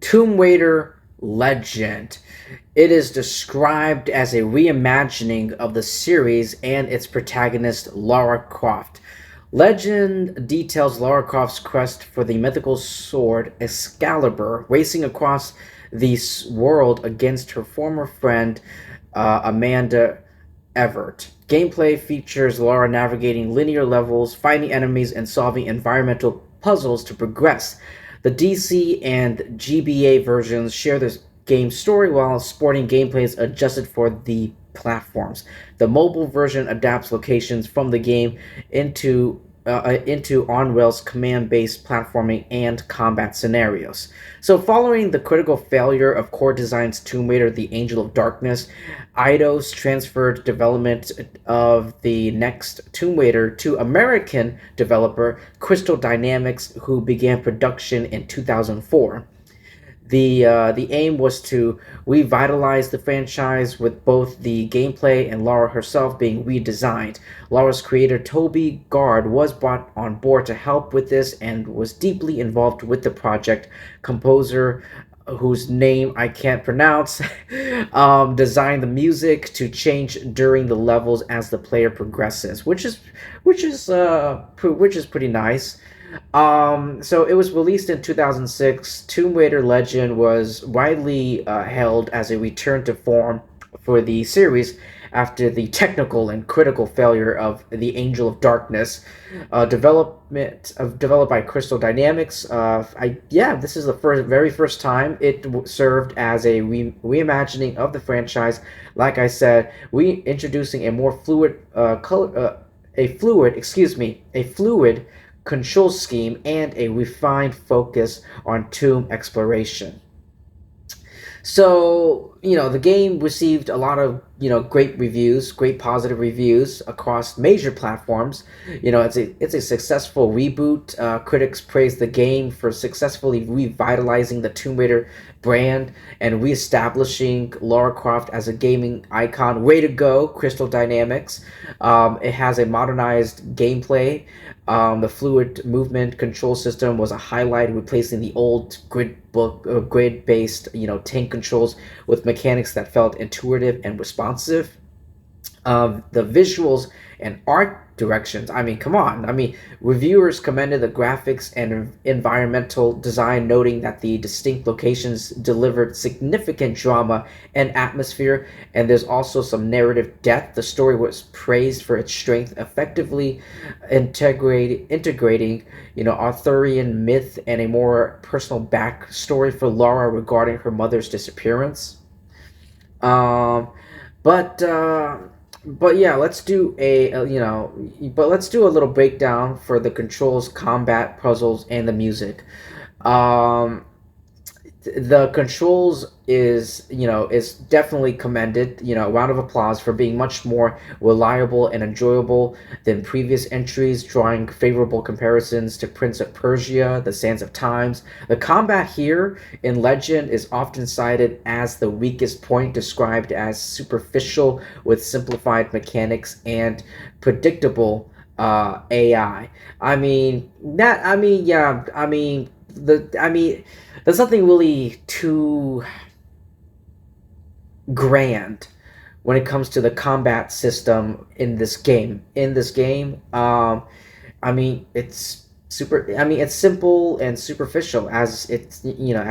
Tomb Raider Legend. It is described as a reimagining of the series and its protagonist, Lara Croft. Legend details Lara Croft's quest for the mythical sword Excalibur, racing across the world against her former friend, Amanda Everett. Gameplay features Lara navigating linear levels, fighting enemies, and solving environmental puzzles to progress. The DC and GBA versions share the game's story while sporting gameplays adjusted for the platforms. The mobile version adapts locations from the game into on-rails command-based platforming and combat scenarios. So, following the critical failure of Core Design's Tomb Raider: The Angel of Darkness, Eidos transferred development of the next Tomb Raider to American developer Crystal Dynamics, who began production in 2004. The aim was to revitalize the franchise with both the gameplay and Lara herself being redesigned. Lara's creator Toby Gard was brought on board to help with this and was deeply involved with the project. Composer whose name I can't pronounce, designed the music to change during the levels as the player progresses, which is pretty nice. So it was released in 2006. Tomb Raider Legend was widely hailed as a return to form for the series after the technical and critical failure of The Angel of Darkness, developed by Crystal Dynamics. This is the very first time it served as a reimagining of the franchise. Like I said, we introducing a more fluid a fluid control scheme and a refined focus on tomb exploration. So, the game received a lot of, great reviews, great positive reviews across major platforms. It's a successful reboot. Critics praised the game for successfully revitalizing the Tomb Raider brand and reestablishing Lara Croft as a gaming icon. Way to go, Crystal Dynamics. It has a modernized gameplay. The fluid movement control system was a highlight, replacing the old grid-based, tank controls with mechanics that felt intuitive and responsive. The visuals and art directions. I mean, come on. I mean, reviewers commended the graphics and environmental design, noting that the distinct locations delivered significant drama and atmosphere, and there's also some narrative depth. The story was praised for its strength, effectively integrating, Arthurian myth and a more personal backstory for Lara regarding her mother's disappearance. Um, but uh, but yeah, let's do a little breakdown for the controls, combat, puzzles, and the music. Um, the controls is definitely commended. A round of applause for being much more reliable and enjoyable than previous entries, drawing favorable comparisons to Prince of Persia: The Sands of Times. The combat here in Legend is often cited as the weakest point, described as superficial with simplified mechanics and predictable AI. There's nothing really too grand when it comes to the combat system in this game. It's simple and superficial, as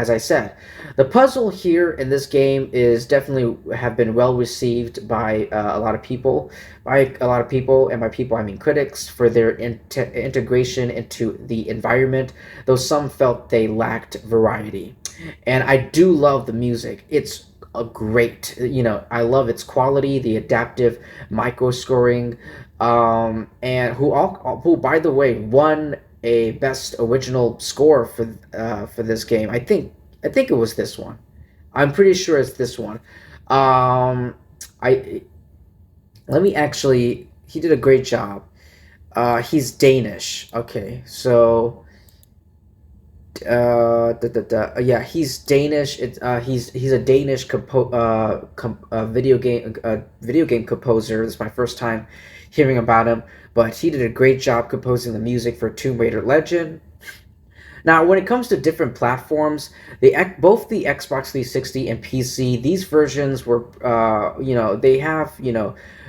I said. The puzzle here in this game is definitely have been well received by a lot of people. By a lot of people, and by people I mean critics, for their integration into the environment, though some felt they lacked variety. And I do love the music. It's a great, I love its quality, the adaptive micro scoring, and who by the way won a best original score for this game. I think it was this one. I'm pretty sure it's this one. I Let me actually. He did a great job. He's Danish. Okay, so yeah, he's Danish. He's a Danish video game composer. This is my first time hearing about him, but he did a great job composing the music for Tomb Raider Legend. Now, when it comes to different platforms, both the Xbox 360 and PC, these versions were, they have,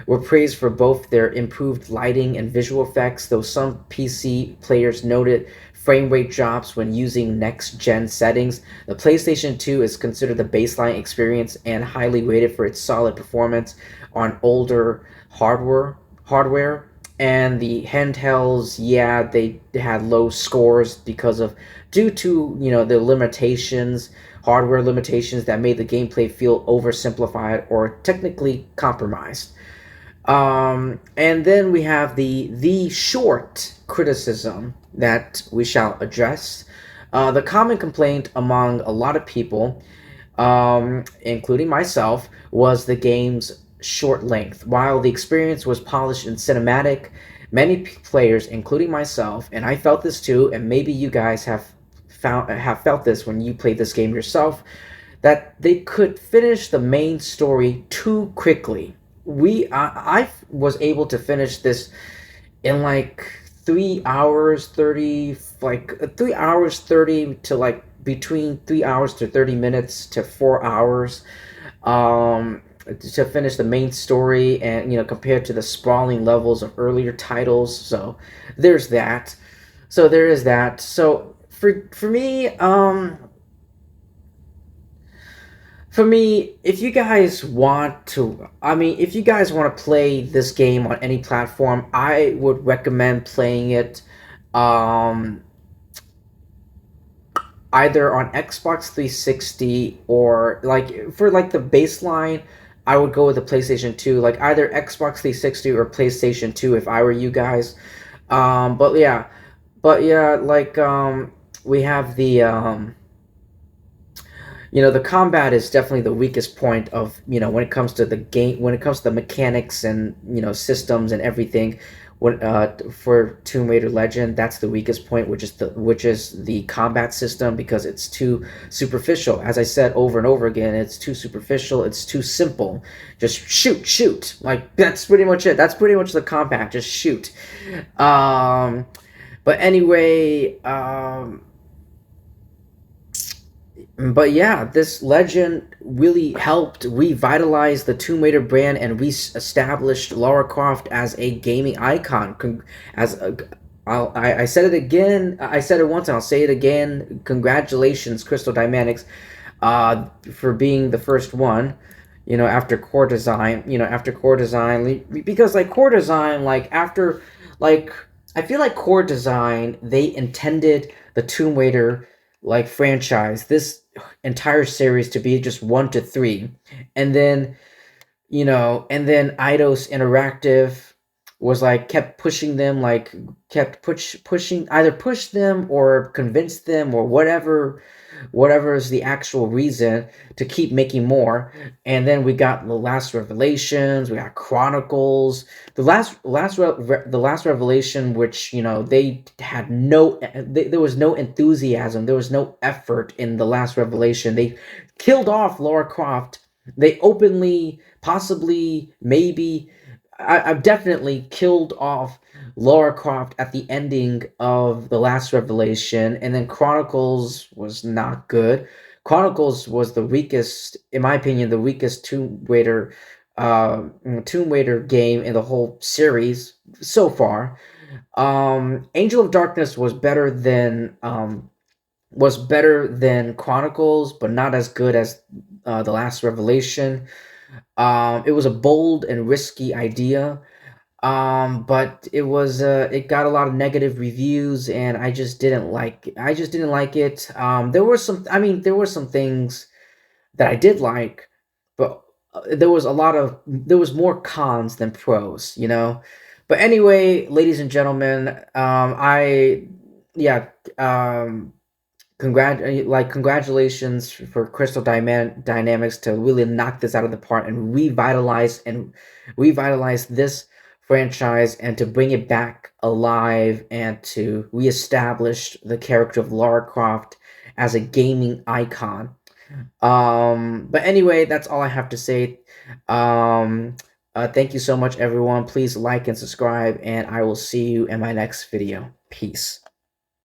were praised for both their improved lighting and visual effects. Though some PC players noted frame rate drops when using next gen settings, the PlayStation 2 is considered the baseline experience and highly rated for its solid performance on older hardware. And the handhelds, yeah, they had low scores because of due to the limitations, hardware limitations that made the gameplay feel oversimplified or technically compromised. And then we have the short criticism that we shall address. The common complaint among a lot of people, including myself, was the game's short length. While the experience was polished and cinematic, many players, including myself, and I felt this too, and maybe you guys have felt this when you played this game yourself, that they could finish the main story too quickly. I was able to finish this in like 3 hours 30, like 3 hours 30 to like between 3 hours to 30 minutes to 4 hours, to finish the main story, and compared to the sprawling levels of earlier titles. So there's that. So there is that. So for me, if you guys want to, if you guys want to play this game on any platform, I would recommend playing it, um, either on Xbox 360, or like for like the baseline, I would go with the PlayStation 2, like either Xbox 360 or PlayStation 2 if I were you guys. But yeah, like we have the combat is definitely the weakest point of, when it comes to the game, when it comes to the mechanics and, systems and everything. When For Tomb Raider Legend, that's the weakest point, which is the combat system, because it's too superficial. As I said over and over again, it's too superficial, it's too simple. Just shoot. Like, that's pretty much it. That's pretty much the combat. Just shoot. But anyway, but yeah, this legend really helped revitalize the Tomb Raider brand and re-established Lara Croft as a gaming icon. As a, I said it again. I said it once, and I'll say it again. Congratulations, Crystal Dynamics, for being the first one. After core design. After core design, because like core design, like after, like I feel like core design, they intended the Tomb Raider like franchise, this entire series, to be just 1 to 3, and then Eidos Interactive was like kept pushing them, like kept pushing, either push them or convince them or whatever is the actual reason to keep making more. And then we got the Last Revelations, we got Chronicles, the last Revelation, which they had there was no enthusiasm, there was no effort in the Last Revelation. They killed off Lara Croft. They openly, possibly, maybe, I've definitely killed off Lara Croft at the ending of The Last Revelation, and then Chronicles was not good. Chronicles was the weakest, in my opinion, the weakest Tomb Raider game in the whole series so far. Angel of Darkness was better than Chronicles, but not as good as The Last Revelation. It was a bold and risky idea, but it got a lot of negative reviews, and I just didn't like it. There were some things that I did like, but there was more cons than pros. But anyway, ladies and gentlemen, I yeah, congratulations for Crystal Dynamics to really knock this out of the park and revitalize this franchise, and to bring it back alive, and to reestablish the character of Lara Croft as a gaming icon. But anyway, that's all I have to say. Thank you so much, everyone. Please like and subscribe, and I will see you in my next video. Peace.